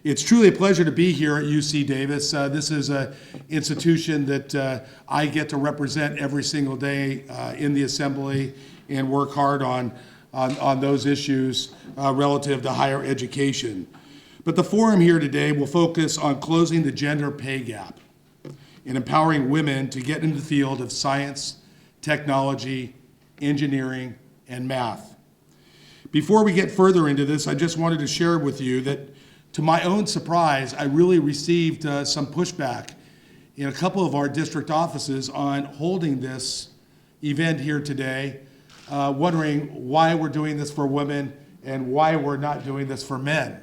It's truly a pleasure to be here at UC Davis. This is an institution that I get to represent every single day in the Assembly and work hard on those issues relative to higher education. But the forum here today will focus on closing the gender pay gap and empowering women to get into the field of science, technology, engineering, and math. Before we get further into this, I just wanted to share with you that, to my own surprise, I really received some pushback in a couple of our district offices on holding this event here today, wondering why we're doing this for women and why we're not doing this for men.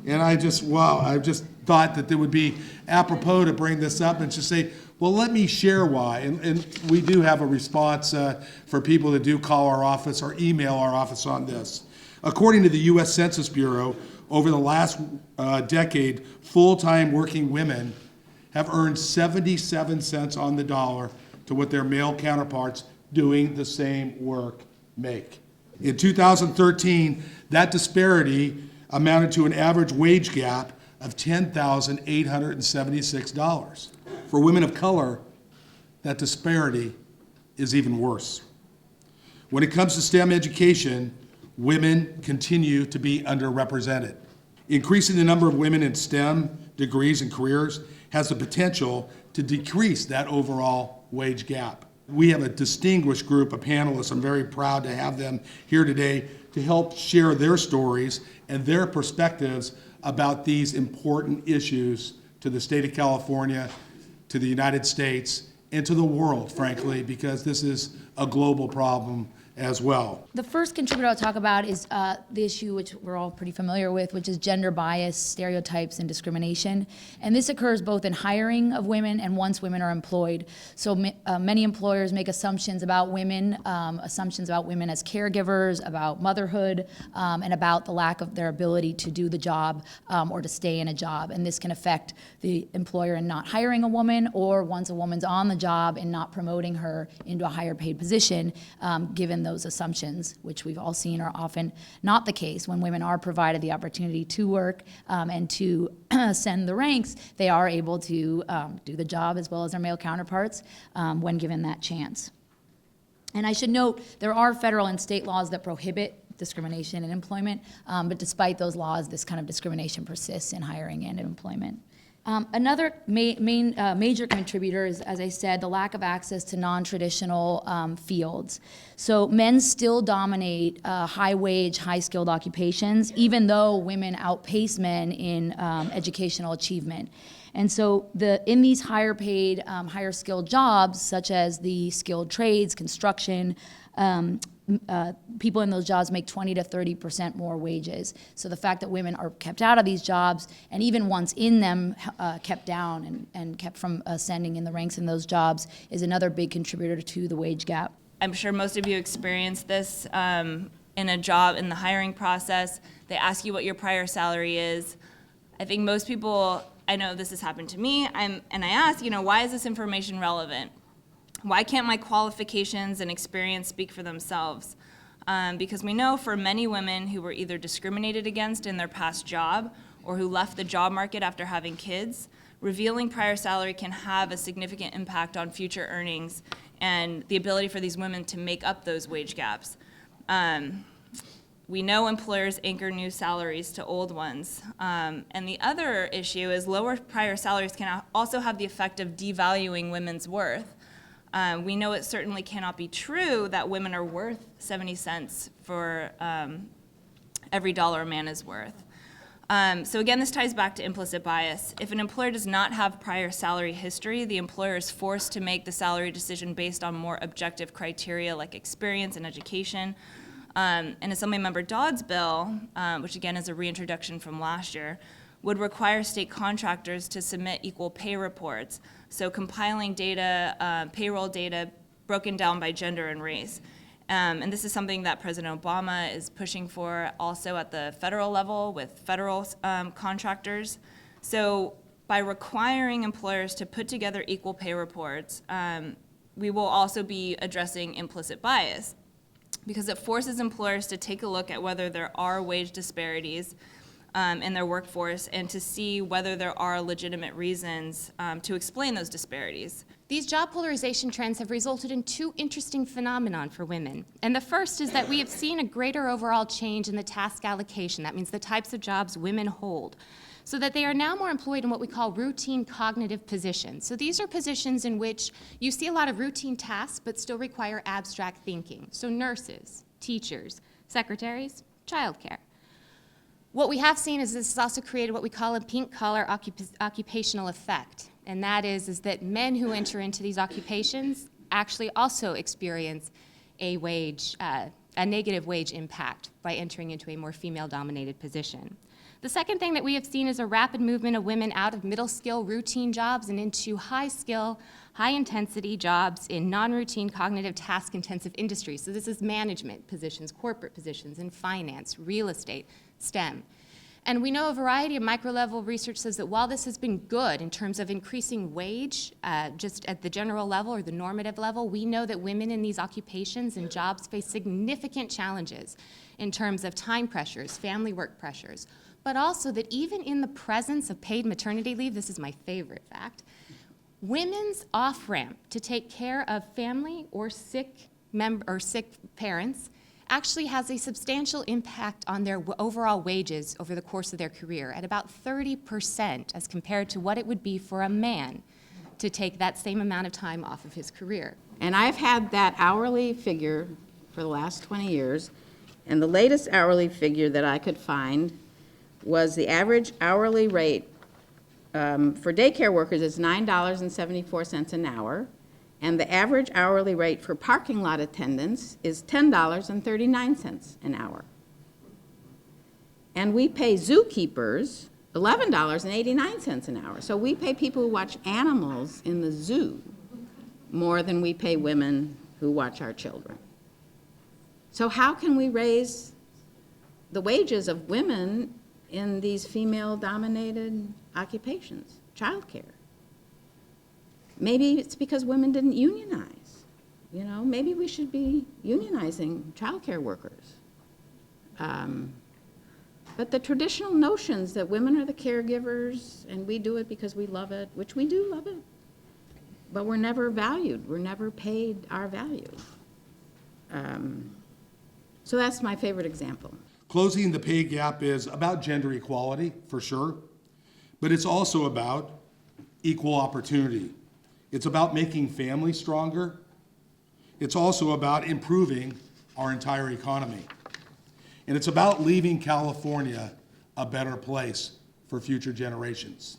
And I just thought that it would be apropos to bring this up and just say, well, let me share why. And we do have a response for people that do call our office or email our office on this. According to the U.S. Census Bureau, over the last decade, full-time working women have earned 77 cents on the dollar to what their male counterparts doing the same work make. In 2013, that disparity amounted to an average wage gap of $10,876. For women of color, that disparity is even worse. When it comes to STEM education, women continue to be underrepresented. Increasing the number of women in STEM degrees and careers has the potential to decrease that overall wage gap. We have a distinguished group of panelists. I'm very proud to have them here today to help share their stories and their perspectives about these important issues to the state of California, to the United States, and to the world, frankly, because this is a global problem as well. The first contributor I'll talk about is the issue which we're all pretty familiar with, which is gender bias, stereotypes, and discrimination. And this occurs both in hiring of women and once women are employed. So many employers make assumptions about women as caregivers, about motherhood, and about the lack of their ability to do the job or to stay in a job. And this can affect the employer in not hiring a woman, or once a woman's on the job and not promoting her into a higher paid position, given those assumptions, which we've all seen are often not the case. When women are provided the opportunity to work and to ascend the ranks, they are able to do the job as well as their male counterparts when given that chance. And I should note, there are federal and state laws that prohibit discrimination in employment, but despite those laws, this kind of discrimination persists in hiring and in employment. Another major contributor is, as I said, the lack of access to non-traditional fields. So men still dominate high-wage, high-skilled occupations, even though women outpace men in educational achievement. And so in these higher-paid, higher-skilled jobs, such as the skilled trades, construction, people in those jobs make 20 to 30% more wages. So the fact that women are kept out of these jobs, and even once in them, kept down and kept from ascending in the ranks in those jobs, is another big contributor to the wage gap. I'm sure most of you experienced this in a job, in the hiring process. They ask you what your prior salary is. I think most people, I know this has happened to me, and I ask, why is this information relevant? Why can't my qualifications and experience speak for themselves? Because we know for many women who were either discriminated against in their past job or who left the job market after having kids, revealing prior salary can have a significant impact on future earnings and the ability for these women to make up those wage gaps. We know employers anchor new salaries to old ones. And the other issue is lower prior salaries can also have the effect of devaluing women's worth. We know it certainly cannot be true that women are worth 70 cents for every dollar a man is worth. So again, this ties back to implicit bias. If an employer does not have prior salary history, the employer is forced to make the salary decision based on more objective criteria like experience and education. And Assemblymember Dodd's bill, which again is a reintroduction from last year, would require state contractors to submit equal pay reports. So compiling data, payroll data broken down by gender and race. And this is something that President Obama is pushing for also at the federal level with federal contractors. So by requiring employers to put together equal pay reports, we will also be addressing implicit bias, because it forces employers to take a look at whether there are wage disparities in their workforce and to see whether there are legitimate reasons to explain those disparities. These job polarization trends have resulted in two interesting phenomena for women. And the first is that we have seen a greater overall change in the task allocation. That means the types of jobs women hold. So that they are now more employed in what we call routine cognitive positions. So these are positions in which you see a lot of routine tasks but still require abstract thinking. So nurses, teachers, secretaries, childcare. What we have seen is this has also created what we call a pink-collar occupational effect. And that is that men who enter into these occupations actually also experience a negative wage impact by entering into a more female-dominated position. The second thing that we have seen is a rapid movement of women out of middle-skill routine jobs and into high-skill, high-intensity jobs in non-routine cognitive task-intensive industries. So this is management positions, corporate positions in finance, real estate, STEM. And we know a variety of micro-level research says that while this has been good in terms of increasing wage, just at the general level or the normative level, we know that women in these occupations and jobs face significant challenges in terms of time pressures, family work pressures, but also that even in the presence of paid maternity leave, this is my favorite fact, women's off-ramp to take care of family or sick parents actually has a substantial impact on their overall wages over the course of their career at about 30% as compared to what it would be for a man to take that same amount of time off of his career. And I've had that hourly figure for the last 20 years, and the latest hourly figure that I could find was the average hourly rate for daycare workers is $9.74 an hour, and the average hourly rate for parking lot attendants is $10.39 an hour. And we pay zookeepers $11.89 an hour. So we pay people who watch animals in the zoo more than we pay women who watch our children. So how can we raise the wages of women in these female-dominated occupations? Childcare. Maybe it's because women didn't unionize. You know, maybe we should be unionizing childcare workers. But the traditional notions that women are the caregivers and we do it because we love it, which we do love it, but we're never valued. We're never paid our value. So that's my favorite example. Closing the pay gap is about gender equality, for sure, but it's also about equal opportunity. It's about making families stronger. It's also about improving our entire economy. And it's about leaving California a better place for future generations.